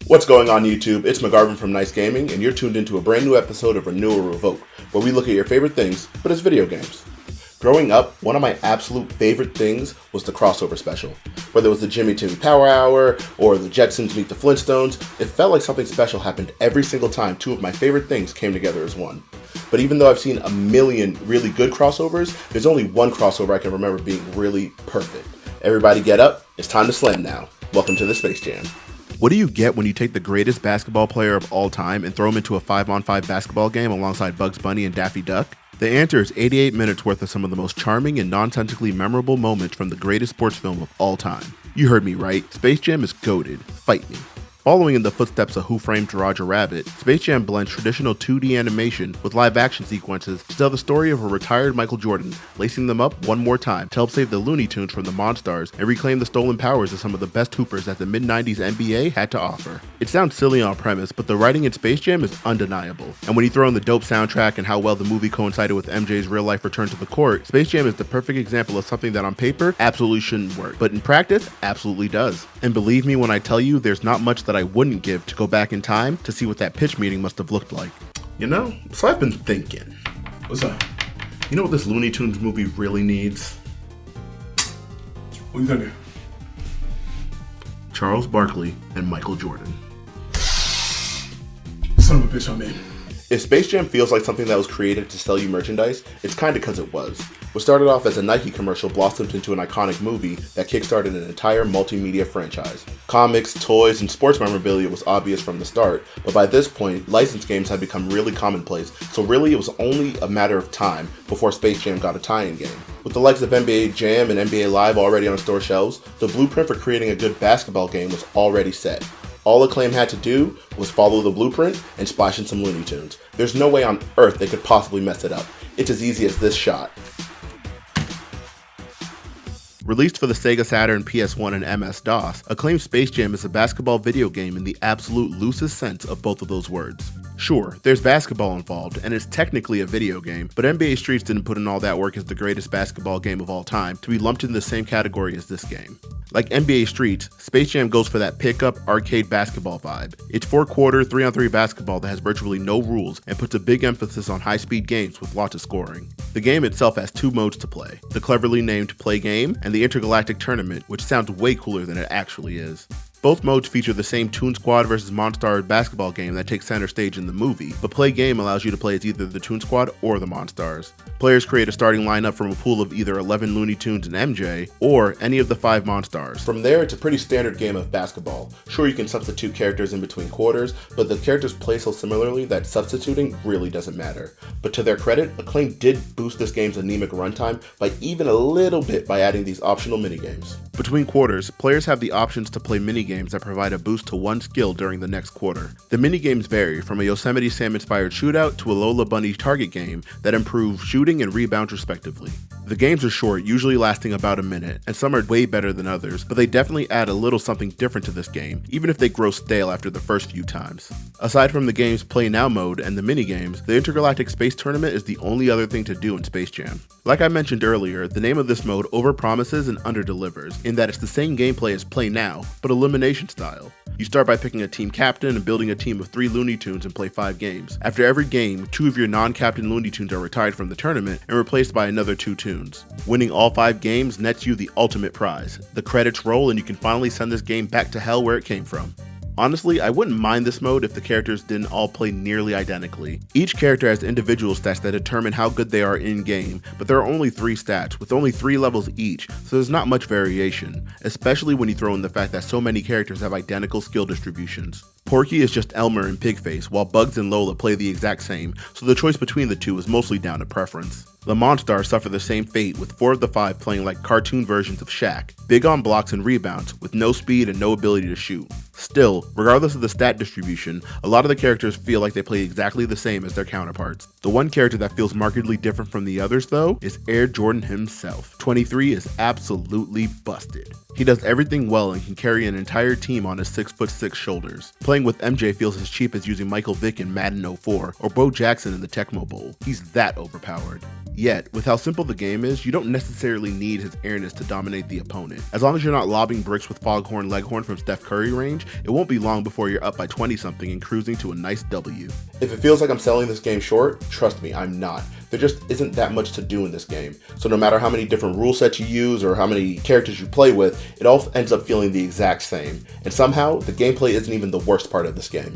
What's going on YouTube? It's McGarvin from Nice Gaming, and you're tuned into a brand new episode of Renew or Revoke, where we look at your favorite things, but as video games. Growing up, one of my absolute favorite things was the crossover special. Whether it was the Jimmy Timmy Power Hour, or the Jetsons meet the Flintstones, it felt like something special happened every single time two of my favorite things came together as one. But even though I've seen a million really good crossovers, there's only one crossover I can remember being really perfect. Everybody get up, it's time to slam now. Welcome to the Space Jam. What do you get when you take the greatest basketball player of all time and throw him into a 5-on-5 basketball game alongside Bugs Bunny and Daffy Duck? The answer is 88 minutes worth of some of the most charming and nonsensically memorable moments from the greatest sports film of all time. You heard me right, Space Jam is goated. Fight me. Following in the footsteps of Who Framed Roger Rabbit, Space Jam blends traditional 2D animation with live-action sequences to tell the story of a retired Michael Jordan, lacing them up one more time to help save the Looney Tunes from the Monstars and reclaim the stolen powers of some of the best hoopers that the mid-90s NBA had to offer. It sounds silly on premise, but the writing in Space Jam is undeniable. And when you throw in the dope soundtrack and how well the movie coincided with MJ's real-life return to the court, Space Jam is the perfect example of something that on paper absolutely shouldn't work, but in practice, absolutely does. And believe me when I tell you, there's not much that I wouldn't give to go back in time to see what that pitch meeting must have looked like. You know, so I've been thinking. What's up? You know what this Looney Tunes movie really needs? What you gonna do? Charles Barkley and Michael Jordan. Son of a bitch, I'm in. If Space Jam feels like something that was created to sell you merchandise, it's kinda cause it was. What started off as a Nike commercial blossomed into an iconic movie that kickstarted an entire multimedia franchise. Comics, toys, and sports memorabilia was obvious from the start, but by this point, licensed games had become really commonplace, so really it was only a matter of time before Space Jam got a tie-in game. With the likes of NBA Jam and NBA Live already on store shelves, the blueprint for creating a good basketball game was already set. All Acclaim had to do was follow the blueprint and splash in some Looney Tunes. There's no way on earth they could possibly mess it up. It's as easy as this shot. Released for the Sega Saturn, PS1, and MS-DOS, Acclaim Space Jam is a basketball video game in the absolute loosest sense of both of those words. Sure, there's basketball involved, and it's technically a video game, but NBA Streets didn't put in all that work as the greatest basketball game of all time to be lumped in the same category as this game. Like NBA Streets, Space Jam goes for that pickup, arcade basketball vibe. It's 4-quarter, 3-on-3 basketball that has virtually no rules and puts a big emphasis on high-speed games with lots of scoring. The game itself has two modes to play, the cleverly named Play Game and the Intergalactic Tournament, which sounds way cooler than it actually is. Both modes feature the same Toon Squad vs. Monstars basketball game that takes center stage in the movie, but Play Game allows you to play as either the Toon Squad or the Monstars. Players create a starting lineup from a pool of either 11 Looney Tunes and MJ, or any of the 5 Monstars. From there, it's a pretty standard game of basketball. Sure, you can substitute characters in between quarters, but the characters play so similarly that substituting really doesn't matter. But to their credit, Acclaim did boost this game's anemic runtime by even a little bit by adding these optional minigames. Between quarters, players have the options to play minigames that provide a boost to one skill during the next quarter. The minigames vary from a Yosemite Sam-inspired shootout to a Lola Bunny target game that improve shooting and rebounds respectively. The games are short, usually lasting about a minute, and some are way better than others, but they definitely add a little something different to this game, even if they grow stale after the first few times. Aside from the game's Play Now mode and the minigames, the Intergalactic Space Tournament is the only other thing to do in Space Jam. Like I mentioned earlier, the name of this mode overpromises and underdelivers, in that it's the same gameplay as Play Now, but elimination style. You start by picking a team captain and building a team of 3 Looney Tunes and play 5 games. After every game, 2 of your non-captain Looney Tunes are retired from the tournament and replaced by another 2 tunes. Winning all 5 games nets you the ultimate prize. The credits roll and you can finally send this game back to hell where it came from. Honestly, I wouldn't mind this mode if the characters didn't all play nearly identically. Each character has individual stats that determine how good they are in-game, but there are only 3 stats, with only 3 levels each, so there's not much variation, especially when you throw in the fact that so many characters have identical skill distributions. Porky is just Elmer and Pigface, while Bugs and Lola play the exact same, so the choice between the two is mostly down to preference. The Monstars suffer the same fate, with 4 of the 5 playing like cartoon versions of Shaq, big on blocks and rebounds, with no speed and no ability to shoot. Still, regardless of the stat distribution, a lot of the characters feel like they play exactly the same as their counterparts. The one character that feels markedly different from the others though, is Air Jordan himself. 23 is absolutely busted. He does everything well and can carry an entire team on his 6'6" shoulders. Playing playing with MJ feels as cheap as using Michael Vick in Madden 04 or Bo Jackson in the Tecmo Bowl. He's that overpowered. Yet, with how simple the game is, you don't necessarily need his airness to dominate the opponent. As long as you're not lobbing bricks with Foghorn Leghorn from Steph Curry range, it won't be long before you're up by 20-something and cruising to a nice W. If it feels like I'm selling this game short, trust me, I'm not. There just isn't that much to do in this game, so no matter how many different rule sets you use or how many characters you play with, it all ends up feeling the exact same, and somehow, the gameplay isn't even the worst part of this game.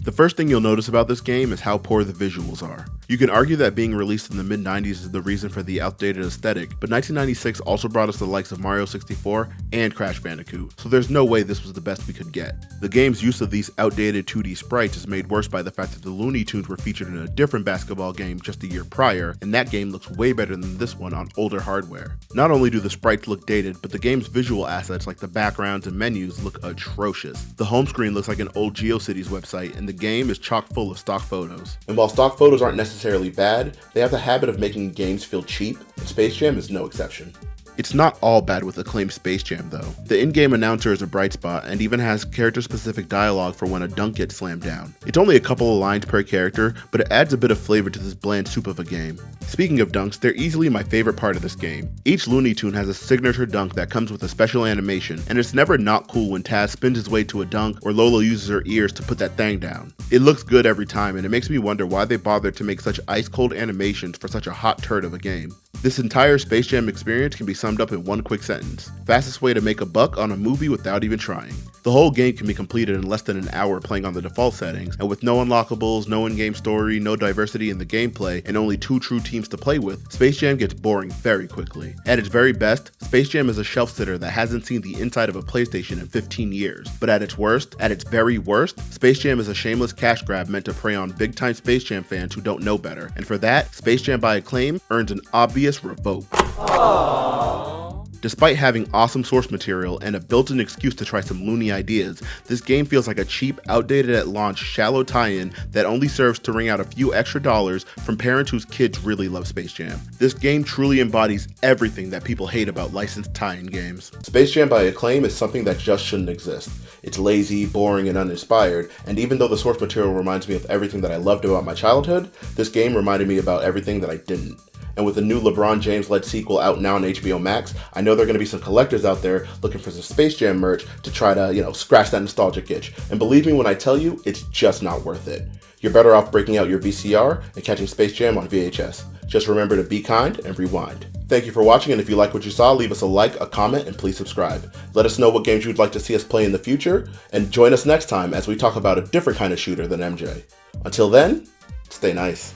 The first thing you'll notice about this game is how poor the visuals are. You can argue that being released in the mid-90s is the reason for the outdated aesthetic, but 1996 also brought us the likes of Mario 64 and Crash Bandicoot, so there's no way this was the best we could get. The game's use of these outdated 2D sprites is made worse by the fact that the Looney Tunes were featured in a different basketball game just a year prior, and that game looks way better than this one on older hardware. Not only do the sprites look dated, but the game's visual assets like the backgrounds and menus look atrocious. The home screen looks like an old GeoCities website, and the game is chock full of stock photos. And while stock photos aren't necessarily bad, they have the habit of making games feel cheap, and Space Jam is no exception. It's not all bad with acclaimed Space Jam though. The in-game announcer is a bright spot and even has character-specific dialogue for when a dunk gets slammed down. It's only a couple of lines per character, but it adds a bit of flavor to this bland soup of a game. Speaking of dunks, they're easily my favorite part of this game. Each Looney Tune has a signature dunk that comes with a special animation, and it's never not cool when Taz spins his way to a dunk or Lola uses her ears to put that thing down. It looks good every time, and it makes me wonder why they bothered to make such ice-cold animations for such a hot turd of a game. This entire Space Jam experience can be summed up in one quick sentence: fastest way to make a buck on a movie without even trying. The whole game can be completed in less than an hour playing on the default settings, and with no unlockables, no in-game story, no diversity in the gameplay, and only 2 true teams to play with, Space Jam gets boring very quickly. At its very best, Space Jam is a shelf sitter that hasn't seen the inside of a PlayStation in 15 years. But at its worst, at its very worst, Space Jam is a shameless cash grab meant to prey on big-time Space Jam fans who don't know better. And for that, Space Jam by Acclaim earns an obvious revoke. Despite having awesome source material and a built-in excuse to try some loony ideas, this game feels like a cheap, outdated at launch, shallow tie-in that only serves to wring out a few extra dollars from parents whose kids really love Space Jam. This game truly embodies everything that people hate about licensed tie-in games. Space Jam by Acclaim is something that just shouldn't exist. It's lazy, boring, and uninspired, and even though the source material reminds me of everything that I loved about my childhood, this game reminded me about everything that I didn't. And with the new LeBron James-led sequel out now on HBO Max, I know there are going to be some collectors out there looking for some Space Jam merch to try to, scratch that nostalgic itch. And believe me when I tell you, it's just not worth it. You're better off breaking out your VCR and catching Space Jam on VHS. Just remember to be kind and rewind. Thank you for watching, and if you like what you saw, leave us a like, a comment, and please subscribe. Let us know what games you would like to see us play in the future, and join us next time as we talk about a different kind of shooter than MJ. Until then, stay nice.